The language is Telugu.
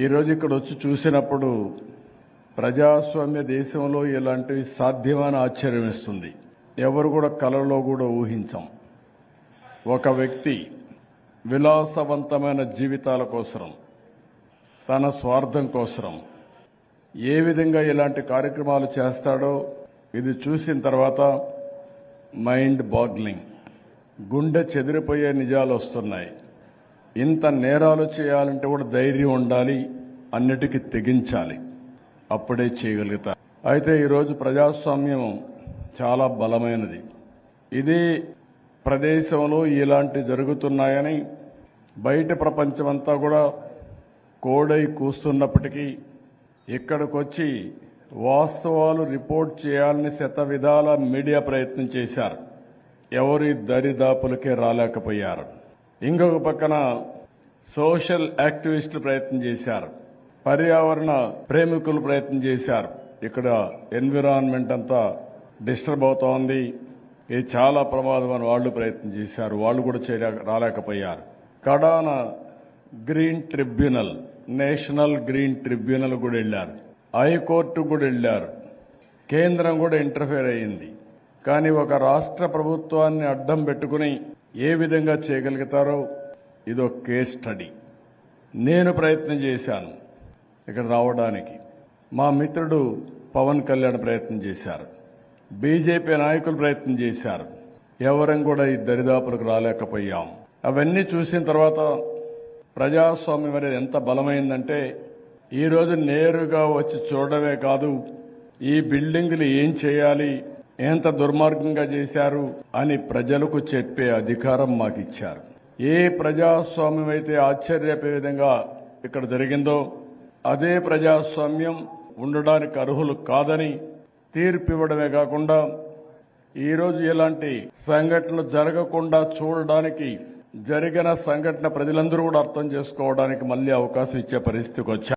ఈరోజు ఇక్కడ వచ్చి చూసినప్పుడు ప్రజాస్వామ్య దేశంలో ఇలాంటివి సాధ్యమని ఆశ్చర్యం ఇస్తుంది. ఎవరు కూడా కలలో కూడా ఊహించాం. ఒక వ్యక్తి విలాసవంతమైన జీవితాల కోసం, తన స్వార్థం కోసం ఏ విధంగా ఇలాంటి కార్యక్రమాలు చేస్తాడో ఇది చూసిన తర్వాత మైండ్ బాగ్లింగ్, గుండె చెదిరిపోయే నిజాలు వస్తున్నాయి. ఇంత నేరాలు చేయాలంటే కూడా ధైర్యం ఉండాలి, అన్నిటికీ తెగించాలి, అప్పుడే చేయగలుగుతారు. అయితే ఈరోజు ప్రజాస్వామ్యం చాలా బలమైనది. ఇదే ప్రదేశంలో ఇలాంటి జరుగుతున్నాయని బయట ప్రపంచమంతా కూడా కోడై కూస్తున్నప్పటికీ ఇక్కడికొచ్చి వాస్తవాలు రిపోర్ట్ చేయాలని శత విధాల మీడియా ప్రయత్నం చేశారు. ఎవరి దరిదాపులకే రాలేకపోయారు. ఇంకొక పక్కన సోషల్ యాక్టివిస్టులు ప్రయత్నం చేశారు, పర్యావరణ ప్రేమికులు ప్రయత్నం చేశారు. ఇక్కడ ఎన్విరాన్మెంట్ అంతా డిస్టర్బ్ అవుతోంది, ఇది చాలా ప్రమాదం అని వాళ్ళు ప్రయత్నం చేశారు. వాళ్ళు కూడా రాలేకపోయారు. కడాన green tribunal, national green tribunal కూడా వెళ్ళారు, హైకోర్టు కూడా వెళ్ళారు, కేంద్రం కూడా ఇంటర్ఫేర్ అయ్యింది. కానీ ఒక రాష్ట్ర ప్రభుత్వాన్ని అడ్డం పెట్టుకుని ఏ విధంగా చేయగలుగుతారో ఇదో కేస్ స్టడీ. నేను ప్రయత్నం చేశాను ఇక్కడ రావడానికి, మా మిత్రుడు పవన్ కళ్యాణ్ ప్రయత్నం చేశారు, బీజేపీ నాయకులు ప్రయత్నం చేశారు. ఎవరం కూడా ఈ దరిదాపులకు రాలేకపోయాం. అవన్నీ చూసిన తర్వాత ప్రజాస్వామ్యం అనేది ఎంత బలమైందంటే ఈరోజు నేరుగా వచ్చి చూడడమే కాదు, ఈ బిల్డింగులు ఏం చేయాలి, ఎంత దుర్మార్గంగా చేశారు అని ప్రజలకు చెప్పే అధికారం మాకు ఇచ్చారు. ఏ ప్రజాస్వామ్యం అయితే ఆశ్చర్యపోయే విధంగా ఇక్కడ జరిగిందో అదే ప్రజాస్వామ్యం ఉండడానికి అర్హులు కాదని తీర్పు ఇవ్వడమే కాకుండా ఈరోజు ఇలాంటి సంఘటనలు జరగకుండా చూడడానికి, జరిగిన సంఘటన ప్రజలందరూ కూడా అర్థం చేసుకోవడానికి మళ్లీ అవకాశం ఇచ్చే పరిస్థితికి వచ్చారు.